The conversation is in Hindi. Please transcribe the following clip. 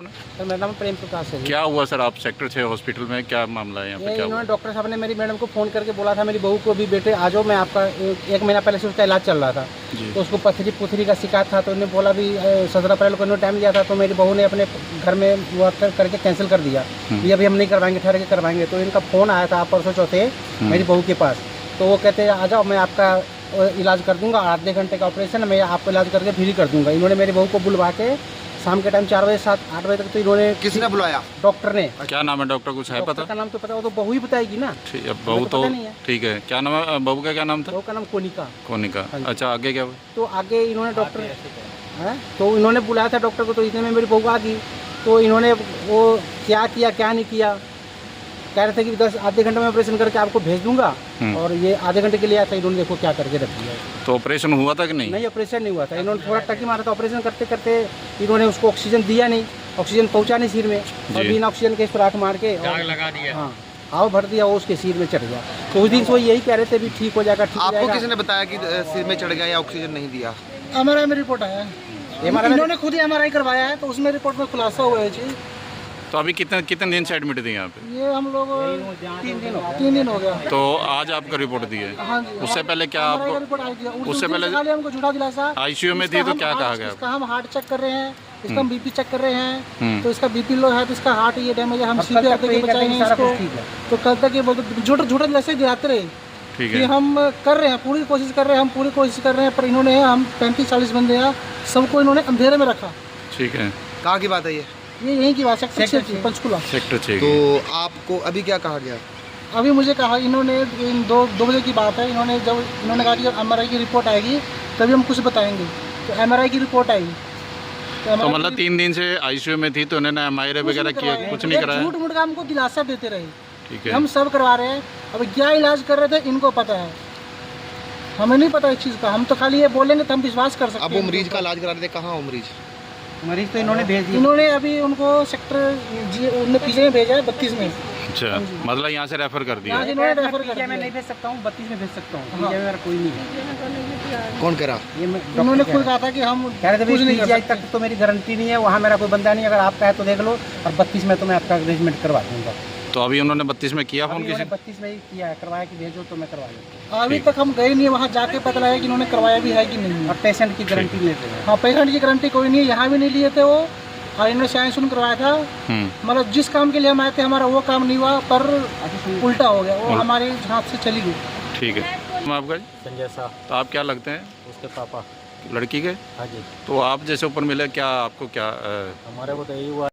सर मेरा नाम प्रेम प्रकाश है। क्या हुआ सर? आप सेक्टर 6 हॉस्पिटल में, क्या मामला है यहाँ पे? क्या इन्होंने डॉक्टर साहब ने मेरी मैडम को फ़ोन करके बोला था मेरी बहू को भी बेटे आ जाओ, मैं आपका एक महीना पहले से उसका इलाज चल रहा था तो उसको पथरी पुथरी का शिकायत था तो उन्होंने बोला भी 17 अप्रैल को इन्होंने टाइम दिया था तो मेरी बहू ने अपने घर में वो करके कैंसिल कर दिया कि अभी हम नहीं करवाएंगे, ठहर के करवाएंगे। तो इनका फ़ोन आया था परसों चौथे मेरी बहू के पास, तो वो कहते आ जाओ मैं आपका इलाज कर दूंगा, 8 घंटे का ऑपरेशन, मैं आपको इलाज करके फ्री कर दूंगा। इन्होंने मेरी बहू को बुलवा के शाम के टाइम 4 बजे 7-8 बजे तक तो इन्होंने किसने बुलाया? डॉक्टर ने। क्या नाम है डॉक्टर, कुछ है पता? का नाम तो पता, वो तो बहू ही बताएगी ना। ठीक है, बहू तो ठीक है। क्या नाम है बहू का? क्या नाम था? बहू का नाम कोनिका। कोनिका। अच्छा, आगे क्या हुआ? तो आगे इन्होंने डॉक्टर है तो इन्होंने बुलाया था डॉक्टर को, तो इतने में मेरी बहू आ गई तो इन्होंने वो क्या किया क्या नहीं किया, कह रहे थे कि 10-आधे घंटे में ऑपरेशन करके आपको भेज दूंगा और ये आधे घंटे के लिए आया था, इन्होंने देखो क्या करके रख दिया। तो ऑपरेशन हुआ था कि नहीं? नहीं, ऑपरेशन नहीं हुआ था। इन्होंने थोड़ा टकी मारा था, ऑपरेशन करते करते इन्होंने उसको ऑक्सीजन दिया नहीं, ऑक्सीजन पहुंचा नहीं सिर में और बिना ऑक्सीजन के सुराख मार के लगा दिया। हाँ, हाव भर दिया, वो उसके सिर में चढ़ गया। तो उस दिन से वो यही कह रहे थे भी ठीक हो जाएगा, ठीक हो जाएगा। आपको किसने बताया कि सिर में चढ़ गया या ऑक्सीजन नहीं दिया? MRI में रिपोर्ट आया है, इन्होंने खुद ही MRI करवाया है तो उसमें रिपोर्ट में खुलासा हुआ है जी। तो अभी कितने दिन से एडमिट थे यहाँ पे? ये हम लोग 3 दिन हो गया। तो आज आपका रिपोर्ट दी है? हाँ जी। उससे पहले क्या आपको, उससे पहले हमको झूठा दिलासा ICU में थी तो क्या कहा गया? इसका हम हार्ट चेक कर रहे हैं, इसका हम BP चेक कर रहे हैं, तो इसका BP लो है तो इसका हार्ट ये डैमेज है, हम CPR करके बचाएंगे इसको। तो कल तक ये बोलते झूठा दिलासा दिलाते रहे कि हम कर रहे हैं, पूरी कोशिश कर रहे हैं, हम पूरी कोशिश कर रहे हैं, पर इन्होंने हम 35-40 बंदे हैं, सबको इन्होंने अंधेरे में रखा। ठीक है। कहाँ की बात है ये यहीं की बात सेक्टर 6 पंचकुला सेक्टर 6। तो आपको अभी क्या कहा गया? अभी मुझे कहा इन्होंने 2 बजे की बात है, इन्होंने कहा कि जब MRI की रिपोर्ट आएगी तभी हम कुछ बताएंगे। तो MRI की रिपोर्ट आई तो मतलब 3 दिन से ICU में थी तो उन्होंने MRI वगैरह किया, कुछ नहीं कराया? झूठ मूठ का हमको दिलासा देते रहे। ठीक है। हम सब करवा रहे हैं, अब क्या इलाज कर रहे थे इनको पता है, हमें नहीं पता इस चीज़ का। हम तो खाली ये बोलेंगे तो हम विश्वास कर सकते अब हैं। वो मरीज का इलाज करा रहे थे, कहाँ हो मरीज तो इन्होंने भेज दिया। इन्होंने अभी उनको सेक्टर उन्होंने पीछे में भेजा है 32 में। अच्छा, मतलब यहाँ से रेफर कर दिया? इन्होंने रेफर कर दिया। मैं नहीं भेज सकता हूँ, 32 में भेज सकता हूँ, मेरा कोई नहीं है। कौन करा? ये उन्होंने खुद कहा था कि हम कह रहे थे PGI तक तो मेरी गारंटी नहीं है, वहाँ मेरा कोई बंदा नहीं, अगर आपका है तो देख लो, और 32 में तो मैं आपका अरेंजमेंट करवा दूँगा। तो अभी उन्होंने 32 में किया फोन? किसी 32 में ही किया है, करवाया कि भेजो तो मैं करवा लूँ। अभी तक हम गए नहीं, वहाँ जाके पता लगा कि इन्होंने करवाया भी है कि नहीं। और पेशेंट की गारंटी लेते हैं। हाँ, पेशेंट की गारंटी कोई नहीं है, यहाँ भी नहीं लिए थे वो, और इन्होंने साइन सुन करवाया था। मतलब जिस काम के लिए हम आए थे हमारा वो काम नहीं हुआ, पर उल्टा हो गया, वो हमारे हाथ से चली गई। ठीक है। आपका संजय साहब। तो आप क्या लगते हैं? उसके पापा। लड़की के? हाँ जी। तो आप जैसे ऊपर मिले, क्या आपको क्या हमारे को तो यही हुआ